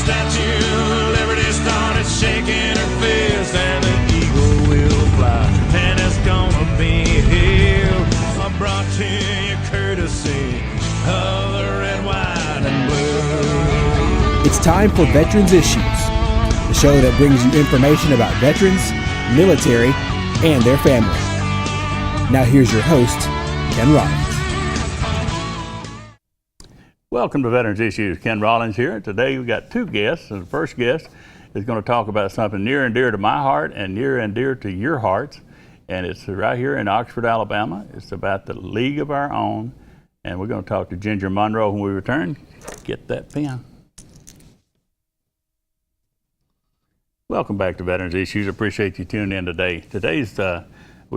Statue of Liberty started shaking her fist, and the eagle will fly, and it's gonna be here. I brought to you courtesy of the red, white, and blue. It's time for Veterans Issues, the show that brings you information about veterans, military, and their family. Now here's your host, Ken Rollins. Welcome to Veterans Issues. Ken Rollins here. Today we've got two guests. And the first guest is going to talk about something near and dear to my heart and near and dear to your hearts. And it's right here in Oxford, Alabama. It's about the League of Our Own. And we're going to talk to Ginger Munroe when we return. Get that pen. Welcome back to Veterans Issues. Appreciate you tuning in today. Today's we're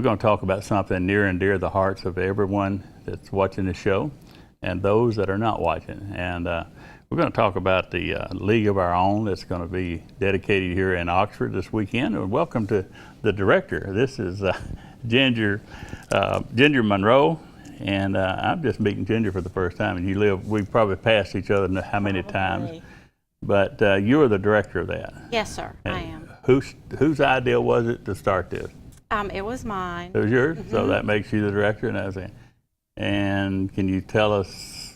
going to talk about something near and dear to the hearts of everyone that's watching the show and those that are not watching. And we're going to talk about the League of Our Own that's going to be dedicated here in Oxford this weekend. And welcome to the director. This is Ginger Munroe, and I'm just meeting Ginger for the first time. And we've probably passed each other how many times, but you're the director of that. Yes, sir, and I am. Whose idea was it to start this? It was mine. It was yours? Mm-hmm. So that makes you the director and everything. And can you tell us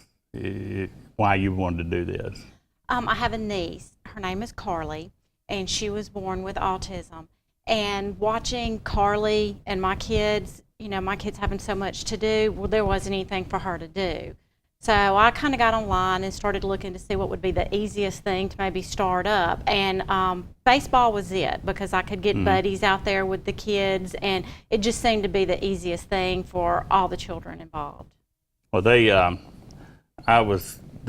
why you wanted to do this? I have a niece. Her name is Carly, and she was born with autism. And watching Carly and my kids, my kids having so much to do, well, there wasn't anything for her to do. So I kind of got online and started looking to see what would be the easiest thing to maybe start up. And baseball was it, because I could get buddies out there with the kids, and it just seemed to be the easiest thing for all the children involved. Well, the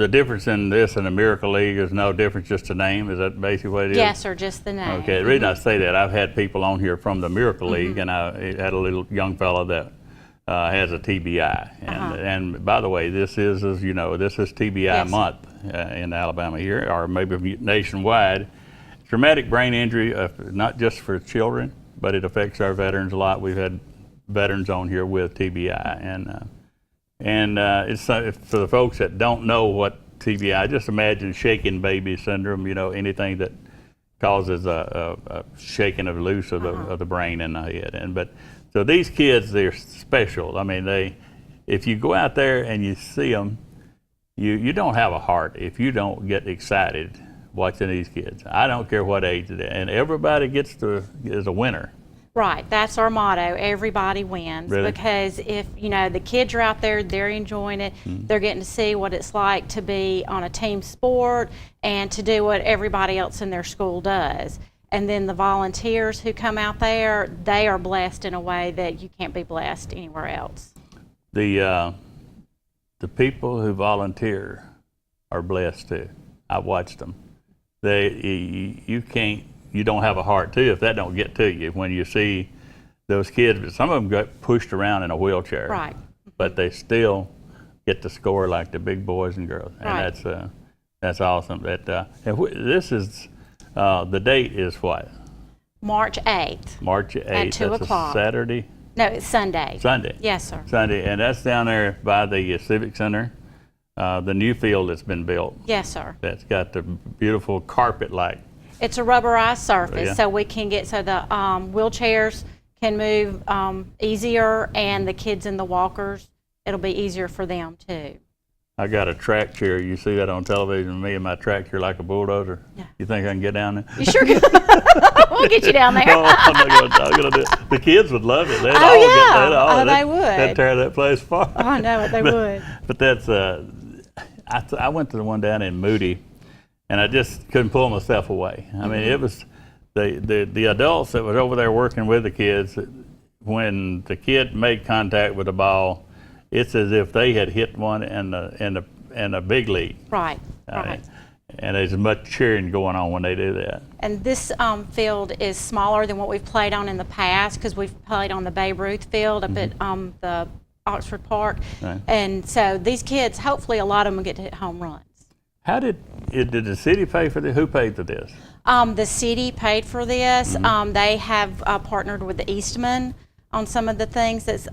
difference in this and the Miracle League is no difference, just the name. Is that basically what it is? Yes, sir, just the name. Okay, the reason I say that, I've had people on here from the Miracle League, and I had a little young fellow that has a TBI, and by the way, this is, as you know, this is TBI month in Alabama here, or maybe nationwide. Traumatic brain injury, not just for children, but it affects our veterans a lot. We've had veterans on here with TBI, and it's for the folks that don't know what TBI. Just imagine shaken baby syndrome. Anything that causes a shaking of loose of the brain and the head, So these kids, they're special. I mean, if you go out there and you see them, you don't have a heart if you don't get excited watching these kids. I don't care what age it is, and everybody is a winner. Right, that's our motto, everybody wins. Really? Because if, the kids are out there, they're enjoying it, they're getting to see what it's like to be on a team sport and to do what everybody else in their school does. And then the volunteers who come out there, they are blessed in a way that you can't be blessed anywhere else. The people who volunteer are blessed too. I've watched them. You don't have a heart too if that don't get to you when you see those kids. But some of them got pushed around in a wheelchair, right? But they still get to score like the big boys and girls, and that's awesome. This is. The date is what? March 8th. March 8th. At 2 That's o'clock. A Saturday? No, it's Sunday. Sunday. Yes, sir. Sunday, and that's down there by the Civic Center, the new field that's been built. Yes, sir. That's got the beautiful carpet-like. It's a rubberized surface, so the wheelchairs can move easier, and the kids in the walkers, it'll be easier for them too. I got a track chair. You see that on television, me and my track chair like a bulldozer. Yeah. You think I can get down there? You sure can. We'll get you down there. No, I'm not gonna do it. The kids would love it. They would. They'd tear that place apart. Oh, I know it, they would. But that's, I went to the one down in Moody, and I just couldn't pull myself away. I mean, it was the adults that was over there working with the kids. When the kid made contact with the ball, it's as if they had hit one in a big league. Right, right. And there's much cheering going on when they do that. And this field is smaller than what we've played on in the past, because we've played on the Babe Ruth field up at the Oxford Park. Right. And so these kids, hopefully a lot of them will get to hit home runs. How did the city pay for this? Who paid for this? The city paid for this. They have partnered with the Eastman on some of the things that's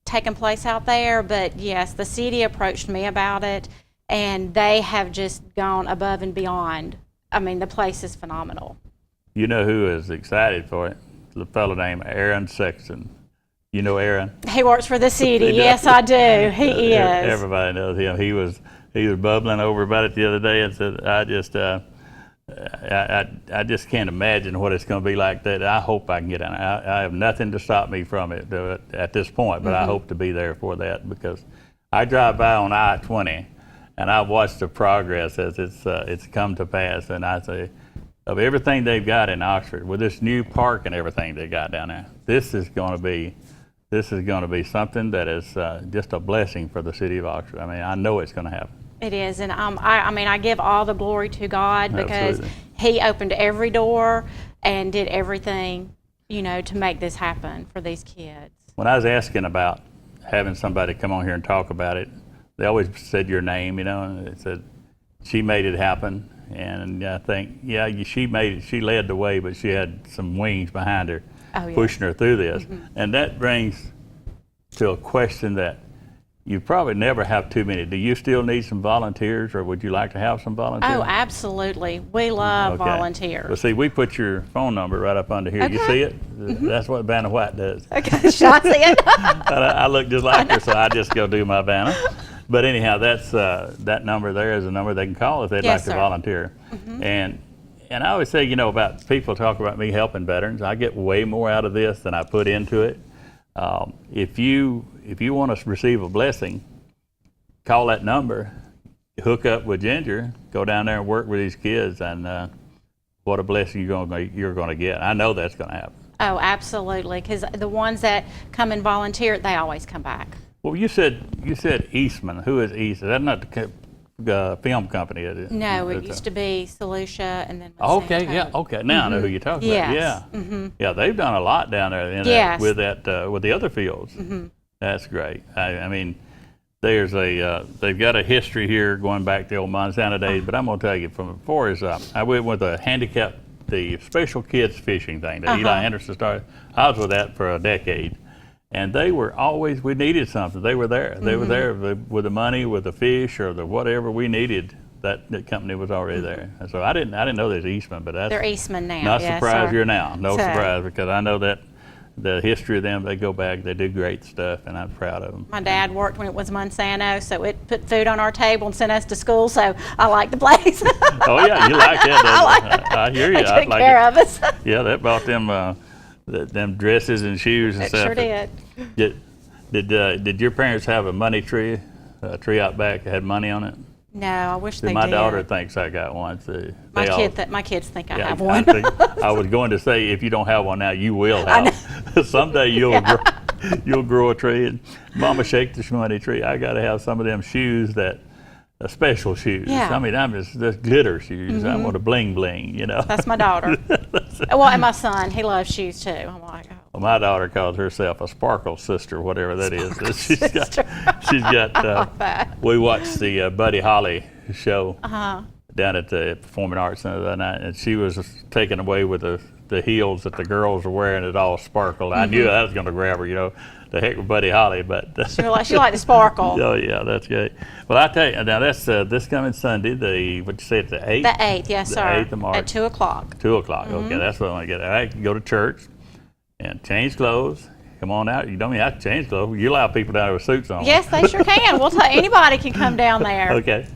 taken place out there. But yes, the city approached me about it, and they have just gone above and beyond I mean, the place is phenomenal. You know who is excited for it? The fellow named Aaron Sexton. You know Aaron? He works for the city. Yes, I do. He is. Everybody knows him. He was bubbling over about it the other day and said, I just can't imagine what it's going to be like that. I hope I can get in. I have nothing to stop me from it at this point, but I hope to be there for that, because I drive by on I-20 and I watch the progress as it's come to pass, and I say, of everything they've got in Oxford, with this new park and everything they got down there, this is going to be something that is just a blessing for the city of Oxford. I mean, I know it's going to happen. It is, and I mean, I give all the glory to God, because Absolutely. He opened every door and did everything, to make this happen for these kids. When I was asking about having somebody come on here and talk about it, they always said your name, and they said, she made it happen. And I think, she made it. She led the way, but she had some wings behind her, pushing her through this. And that brings to a question that you probably never have too many. Do you still need some volunteers, or would you like to have some volunteers? Oh, absolutely. We love volunteers. Well, see, we put your phone number right up under here. Okay. You see it? That's what Vanna White does. Okay, shots in. I look just like her, so I just go do my Vanna. But anyhow, that's that number there is a number they can call if they'd like to volunteer. And I always say, about people talk about me helping veterans. I get way more out of this than I put into it. If you want to receive a blessing, call that number, hook up with Ginger, go down there and work with these kids, and what a blessing you're going to get. I know that's going to happen. Oh, absolutely, because the ones that come and volunteer, they always come back. Well, you said Eastman. Who is Eastman? That's not the film company, is it? No, it used to be Solutia, and then Okay, Monsanto. yeah, okay. Now I know who you're talking Yes. about. Yeah, yeah. They've done a lot down there with the other fields. That's great. I mean, they've got a history here going back to the old Monsanto days. But I'm going to tell you, from before I went with the special kids fishing thing that Eli Anderson started. I was with that for a decade. And they were always, we needed something. They were there. They were there with the money, with the fish, or the whatever we needed. That company was already there. And so I didn't know there's Eastman, but They're Eastman now. Not yes, surprised sir. you're now. No surprise, because I know that the history of them. They go back. They do great stuff, and I'm proud of them. My dad worked when it was Monsanto, so it put food on our table and sent us to school. So I like the place. Oh yeah, you like that? I like it. I hear you. They I took like care it. of us. Yeah, that bought them. Them dresses and shoes and It stuff. sure did. Did your parents have a money tree? A tree out back that had money on it? No, I wish they My did. daughter thinks I got one. So My kids think I have I one. I was going to say, if you don't have one now, you will have. Someday you'll grow a tree. And Mama, shake this money tree. I got to have some of them shoes special shoes. Yeah. I mean, I'm just glitter shoes. I want to bling bling, That's my daughter. Well, and my son, he loves shoes too. I'm like, oh. Well, my daughter calls herself a sparkle sister, whatever that is. She's got. We watched the Buddy Holly show down at the Performing Arts Center that night, and she was taken away with the heels that the girls were wearing. It all sparkled. I knew that was going to grab her. The heck with Buddy Holly, but she liked the sparkle. Oh yeah, that's great. Well, I tell you now, that's this coming Sunday. What'd you say? It's the 8th. The 8th, yes, sir. 8th of March at 2:00. 2:00. Okay, that's what I want to get. I can go to church and change clothes. Come on out. You don't even have to change clothes. You allow people down there with suits on. Yes, they sure can. We'll tell anybody can come down there. Okay.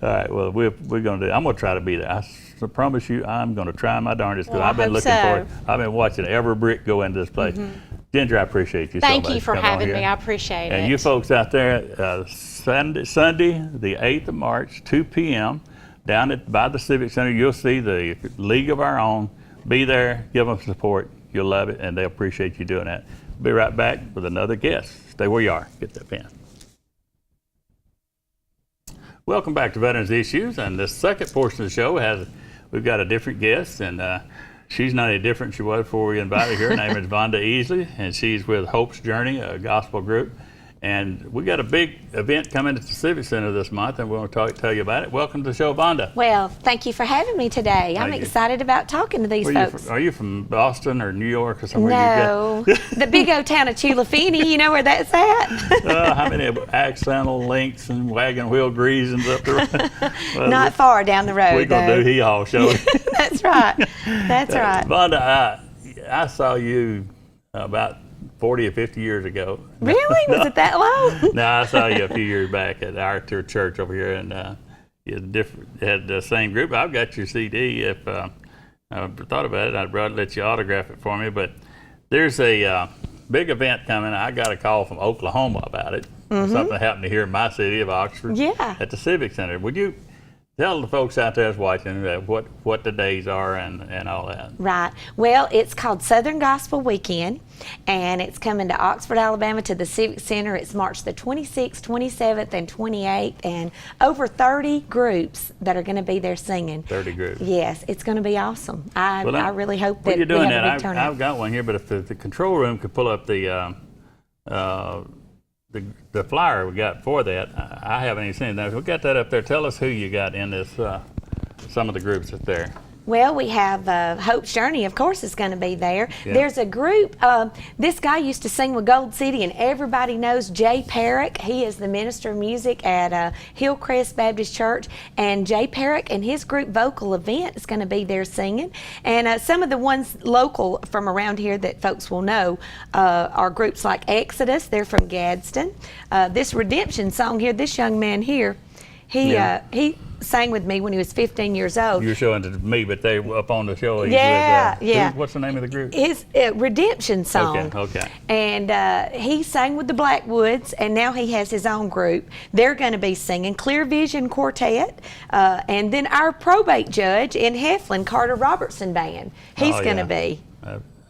All right. Well, we're going to do. I'm going to try to be there. I promise you, I'm going to try my darndest because Well, I've been hope looking so. for it. I've been watching every brick go into this place. Ginger, I appreciate you so much. Thank you for coming on having here. me. I appreciate it. And you folks out there, Sunday, the 8th of March, 2 p.m., down by the Civic Center, you'll see the League of Our Own. Be there, give them support. You'll love it, and they appreciate you doing that. Be right back with another guest. Stay where you are. Get that pen. Welcome back to Veterans Issues, and the second portion of the show we've got a different guest, and she's not any different than she was before we invited her. Her name is Vonda Easley, and she's with Hope's Journey, a gospel group. And we got a big event coming at the Civic Center this month, and we're going to tell you about it. Welcome to the show, Vonda. Well, thank you for having me today. I'm excited about talking to these folks. Are you from Boston or New York or somewhere? No, the big old town of Chulafini. You know where that's at? How many accidental links and wagon wheel greasings up the road? Well, not far down the road. We're going to do hee-haw show. That's right. That's right. Vonda, I saw you about 40 or 50 years ago. Really? Was it that long? No, I saw you a few years back at our church over here, and you had the same group. I've got your CD. If I thought about it, I'd rather let you autograph it for me. But there's a big event coming. I got a call from Oklahoma about it. Something happened here in my city of Oxford. Yeah. At the Civic Center. Would you tell the folks out there that's watching what the days are and all that? Right. Well, it's called Southern Gospel Weekend, and it's coming to Oxford, Alabama, to the Civic Center. It's March the 26th, 27th, and 28th, and over 30 groups that are going to be there singing. 30 groups. Yes, it's going to be awesome. I really hope that well, you're doing we have that. a big turnout. I've got one here, but if the control room could pull up the flyer we got for that, I haven't even seen that. We got that up there. Tell us who you got in this, some of the groups that's there. Well, we have Hope's Journey, of course, is going to be there. Yeah. There's a group, this guy used to sing with Gold City, and everybody knows Jay Perrick. He is the minister of music at Hillcrest Baptist Church, and Jay Perrick and his group Vocal Event is going to be there singing. And some of the ones local from around here that folks will know are groups like Exodus. They're from Gadsden. This Redemption song here, this young man here, he sang with me when he was 15 years old. You're showing it to me, but they up on the show. Yeah. What's the name of the group? His Redemption song. Okay. And he sang with the Blackwoods, and now he has his own group. They're going to be singing Clear Vision Quartet, and then our probate judge in Heflin, Carter Robertson Band. He's going to be.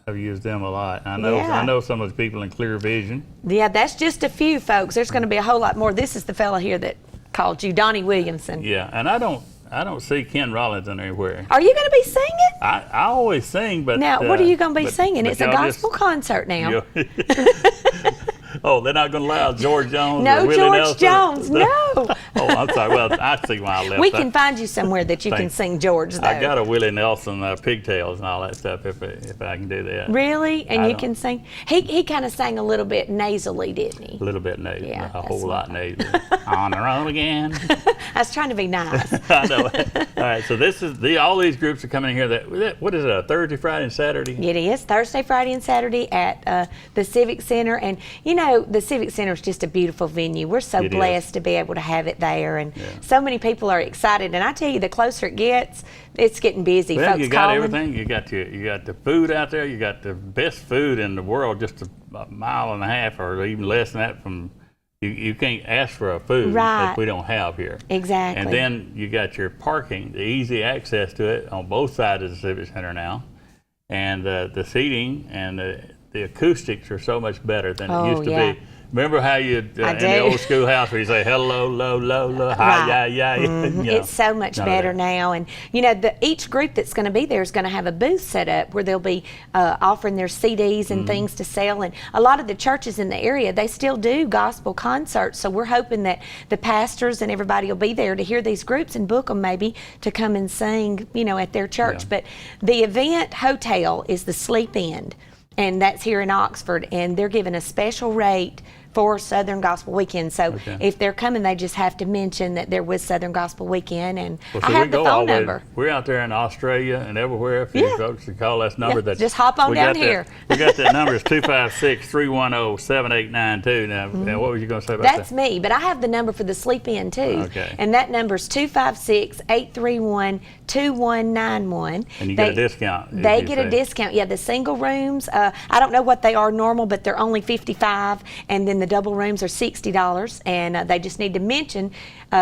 I've used them a lot. I know some of the people in Clear Vision. Yeah, that's just a few, folks. There's going to be a whole lot more. This is the fella here that called you, Donnie Williamson. Yeah, and I don't see Ken Rollins in anywhere. Are you going to be singing? I always sing, but now what are you going to be singing? But It's a gospel concert now. Oh, they're not going to allow George Jones No, or Willie George Nelson? Jones, no. Oh, I'm sorry. Well, I see why I left. We can find you somewhere that you can Thanks. sing George, though. I got a Willie Nelson pigtails and all that stuff if I can do that. Really? And I you don't. can sing? He kind of sang a little bit nasally, didn't he? A little bit nasal, Yeah, a whole that's lot nasal. On the road again. I was trying to be nice. I know. All right, so this is all these groups are coming in here. What is it? A Thursday, Friday, and Saturday? It is Thursday, Friday, and Saturday at the Civic Center, and you know the Civic Center is just a beautiful venue. We're so blessed to be able to have it there, and so many people are excited. And I tell you, the closer it gets, it's getting busy. Well, folks you got calling. everything. You got the food out there. You got the best food in the world, just a mile and a half or even less than that from. You can't ask for a food that we don't have here. Exactly. And then you got your parking, the easy access to it on both sides of the Civic Center now, and the seating and the acoustics are so much better than it used to be. Remember how you'd in the old schoolhouse where you say hello, low, low, low, hi, yeah. It's so much better now, and you know each group that's going to be there is going to have a booth set up where they'll be offering their CDs and things to sell. And a lot of the churches in the area, they still do gospel concerts, so we're hoping that the pastors and everybody will be there to hear these groups and book them maybe to come and sing, at their church. But the event hotel is the Sleep Inn, and that's here in Oxford, and they're giving a special rate for Southern Gospel Weekend. So if they're coming, they just have to mention that they're with Southern Gospel Weekend, and I have the phone number. We're out there in Australia and everywhere. If you folks can call that number, just hop on down here. We got that number. It's 256-310-7892. Now, what was you going to say about that? That's me, but I have the number for the Sleep In too. Okay. And that number is 256-831-2191. And you get a discount. They get a discount. Yeah, the single rooms, I don't know what they are normal, but they're only $55, and then the double rooms are $60, and they just need to mention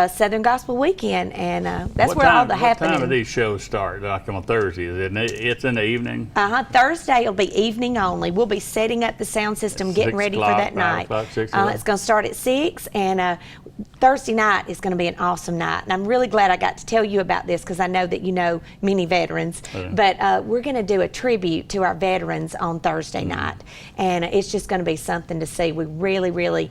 Southern Gospel Weekend, and that's where all the happening. What time do these shows start? Like on Thursday, is it? It's in the evening. Thursday will be evening only. We'll be setting up the sound system, getting ready for that night. 6 o'clock. It's going to start at 6, and Thursday night is going to be an awesome night, and I'm really glad I got to tell you about this because I know that you know many veterans. But we're going to do a tribute to our veterans on Thursday night, and it's just going to be something to see. We really, really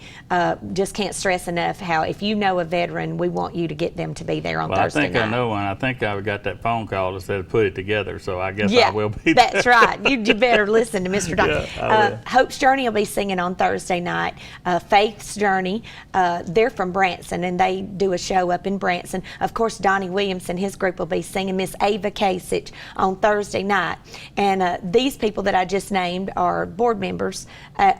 just can't stress enough how if you know a veteran, we want you to get them to be there on Thursday night. I know one. I think I got that phone call that said put it together, so I guess I will be there. That's right. You better listen to Mr. Don. Yeah, Hope's Journey will be singing on Thursday night. Faith's Journey, they're from Branson, and they do a show up in Branson. Of course, Donnie Williamson, his group will be singing. Miss Ava Kasich on Thursday night. And these people that I just named are board members,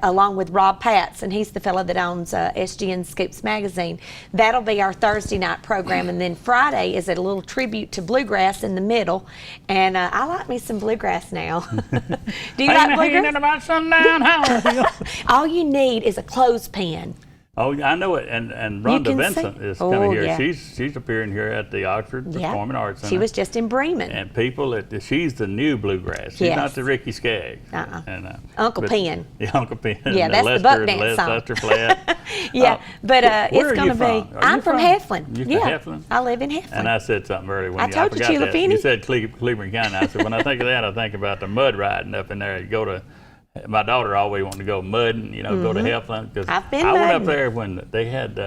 along with Rob Patz, and he's the fellow that owns SGN Scoops Magazine. That'll be our Thursday night program, and then Friday is a little tribute to bluegrass in the middle. And I like me some bluegrass now. Do you like bluegrass? About sundown hour. All you need is a clothespin. Oh, I know it. And Rhonda can Vincent sing. is coming here. Yeah. She's appearing here at the Oxford Performing Arts Center. She was just in Bremen. And people, she's the new bluegrass. She's not the Ricky Skaggs. And, Uncle Pen. Yeah, Uncle Pen. Yeah, that's the buck dance song. Lester Flat. Yeah, but it's going to be. I'm from Heflin. You're from Heflin? I live in Heflin. And I said something earlier. I told you, Sheila Finney. You said Cleveland County. I said, when I think of that, I think about the mud riding up in there. You go to. My daughter always wanted to go mudding, go to Heflin. Because I've been I went mudding. up there when they had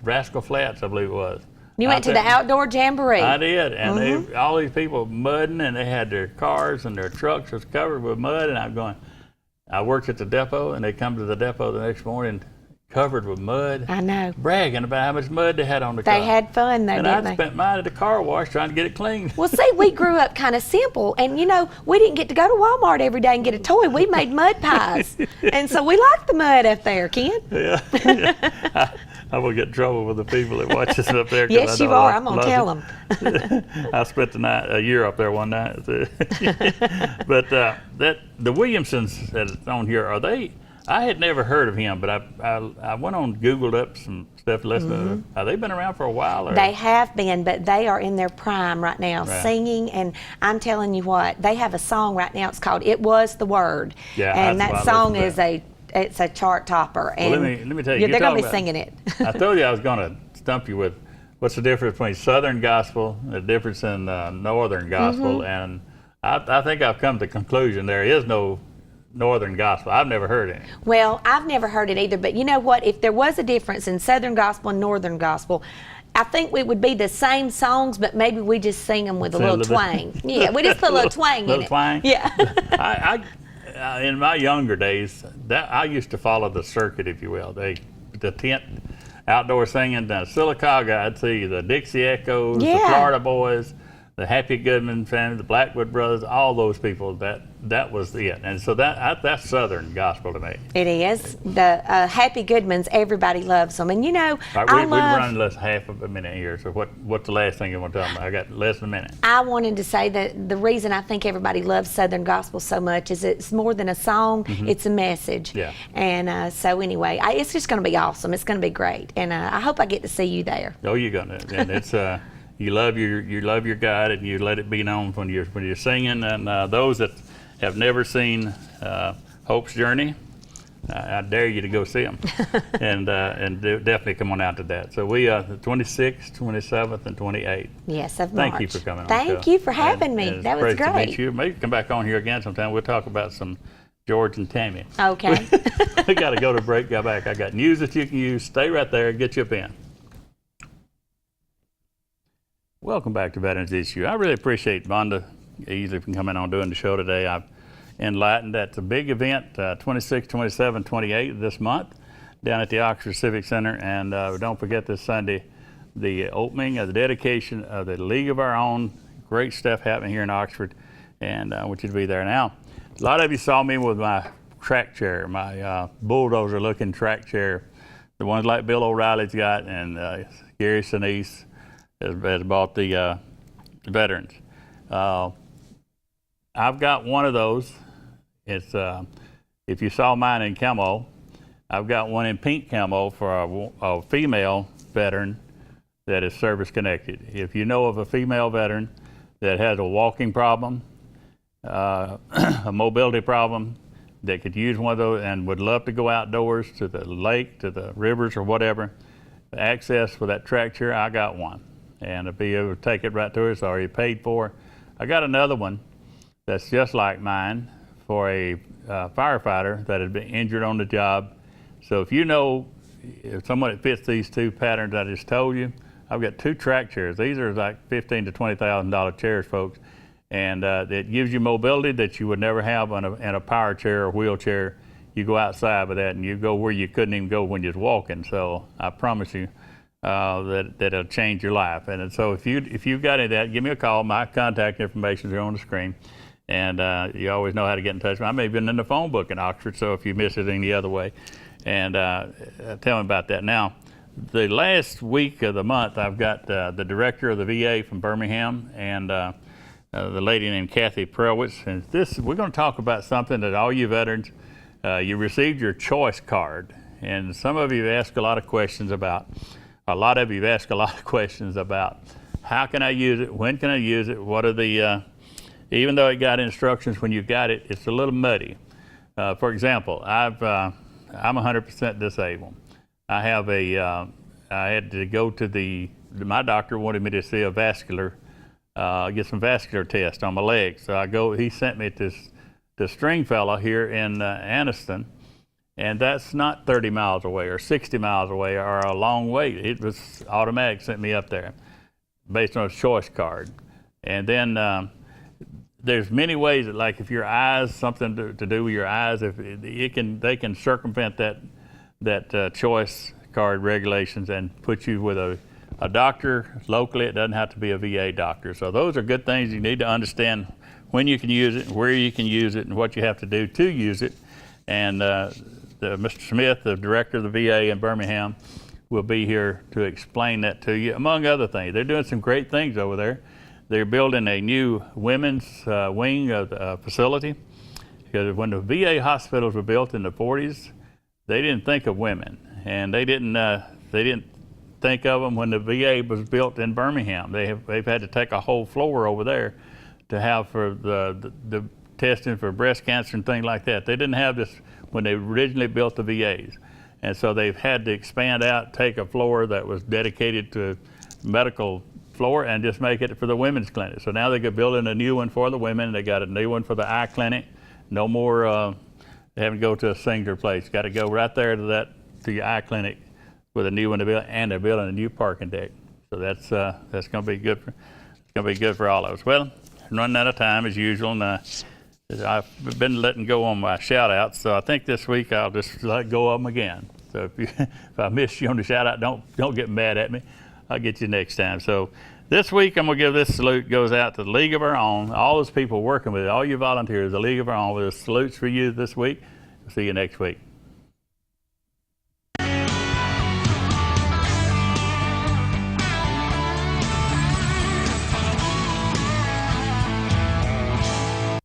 Rascal Flats, I believe it was. You went to the outdoor jamboree. I did, and all these people mudding, and they had their cars and their trucks was covered with mud, and I worked at the depot, and they come to the depot the next morning covered with mud. I know. Bragging about how much mud they had on the car. They had fun though, and didn't I they? spent mine at the car wash trying to get it clean. Well, see, we grew up kind of simple, and we didn't get to go to Walmart every day and get a toy. We made mud pies, and so we liked the mud up there, Ken. Yeah. I will get in trouble with the people that watch us up there. Yes, you are. I'm gonna tell them. I spent a year up there one night. But the Williamsons that's on here, are they? I had never heard of him, but I went on, Googled up some stuff, listened to them. Have they been around for a while? Or? They have been, but they are in their prime right now, singing. And I'm telling you what, they have a song right now. It's called "It Was the Word," and that song is it's a chart topper. And well, let me tell you, they're going to be singing it. I told you I was going to stump you with what's the difference between Southern gospel, the difference in Northern gospel, and I think I've come to the conclusion there is no Northern gospel. I've never heard it. Well, I've never heard it either, but you know what? If there was a difference in Southern gospel and Northern gospel, I think it would be the same songs, but maybe we just sing them with a little twang. Yeah, we just put a little twang in it. Little twang? Yeah. I in my younger days, I used to follow the circuit, if you will. The tent, outdoor singing, the Sylacauga, I'd see the Dixie Echoes, the Florida Boys, the Happy Goodman family, the Blackwood Brothers, all those people, that was it. And so that's Southern gospel to me. It is. The Happy Goodmans, everybody loves them. And right, we're running less half of a minute here, so what's the last thing you want to tell me? I got less than a minute. I wanted to say that the reason I think everybody loves Southern gospel so much is it's more than a song, it's a message. Yeah. And so anyway, it's just going to be awesome. It's going to be great. And I hope I get to see you there. Oh, you're going to. And it's... You love your God, and you let it be known when you're singing. And those that have never seen Hope's Journey, I dare you to go see them, and definitely come on out to that. So we the 26th, 27th, and 28th. Yes, of March. Thank you for coming on. Thank you for having me. And that was great. To meet you. Maybe come back on here again sometime. We'll talk about some George and Tammy. Okay. We got to go to break. Go back. I got news that you can use. Stay right there. Get you a pen. Welcome back to Veterans Issue. I really appreciate Vonda Easley for coming on doing the show today. I've enlightened that's a big event, 26, 27, 28 this month down at the Oxford Civic Center. And don't forget this Sunday, the opening of the dedication of the League of Our Own. Great stuff happening here in Oxford, and I want you to be there. Now, a lot of you saw me with my track chair, my bulldozer-looking track chair, the ones like Bill O'Reilly's got, and Gary Sinise has bought the veterans. I've got one of those. It's if you saw mine in camo, I've got one in pink camo for a female veteran that is service connected. If you know of a female veteran that has a walking problem, a mobility problem, that could use one of those and would love to go outdoors to the lake, to the rivers or whatever, access for that track chair, I got one. And to be able to take it right to her, it's already paid for. I got another one that's just like mine for a firefighter that had been injured on the job. So if you know if someone that fits these two patterns I just told you, I've got 2 track chairs. These are like $15,000 to $20,000 chairs, folks. And it gives you mobility that you would never have in a power chair or wheelchair. You go outside with that and you go where you couldn't even go when you was walking. So I promise you that it'll change your life. And so if you've got any of that, give me a call. My contact information is on the screen. And you always know how to get in touch with me. I may have been in the phone book in Oxford, so if you miss it any other way. And tell me about that. Now, the last week of the month, I've got the director of the VA from Birmingham and the lady named Kathy Prelwitz. And we're going to talk about something that all you veterans, you received your choice card. And some of you have asked a lot of questions about, how can I use it? When can I use it? What are the, even though it got instructions when you got it, it's a little muddy. For example, I'm 100% disabled. I have I had to go to my doctor wanted me to see a vascular, get some vascular tests on my legs. So he sent me to Stringfellow here in Anniston, and that's not 30 miles away or 60 miles away or a long way. It was automatic, sent me up there based on a choice card. And then there's many ways that, like if your eyes, something to do with your eyes, if they can circumvent that choice card regulations and put you with a doctor locally. It doesn't have to be a VA doctor. So those are good things you need to understand, when you can use it, where you can use it, and what you have to do to use it. And Mr. Smith, the director of the VA in Birmingham, will be here to explain that to you, among other things. They're doing some great things over there. They're building a new women's wing of the facility, because when the VA hospitals were built in the 40s, they didn't think of women, and they didn't think of them when the VA was built in Birmingham. They've had to take a whole floor over there to have for the testing for breast cancer and things like that. They didn't have this when they originally built the VAs, and so they've had to expand out, take a floor that was dedicated to medical floor and just make it for the women's clinic. So now they're building a new one for the women. They got a new one for the eye clinic. No more having to go to a singular place. Got to go right there to your eye clinic with a new one to build, and they're building a new parking deck. So that's going to be good. It's going to be good for all of us. Well, I'm running out of time as usual, and I've been letting go on my shout outs. So I think this week I'll just let go of them again. So if I miss you on the shout out, don't get mad at me. I'll get you next time. So this week I'm going to give this salute, goes out to the League of Our Own, all those people working with it, all you volunteers, the League of Our Own, with salutes for you this week. See you next week.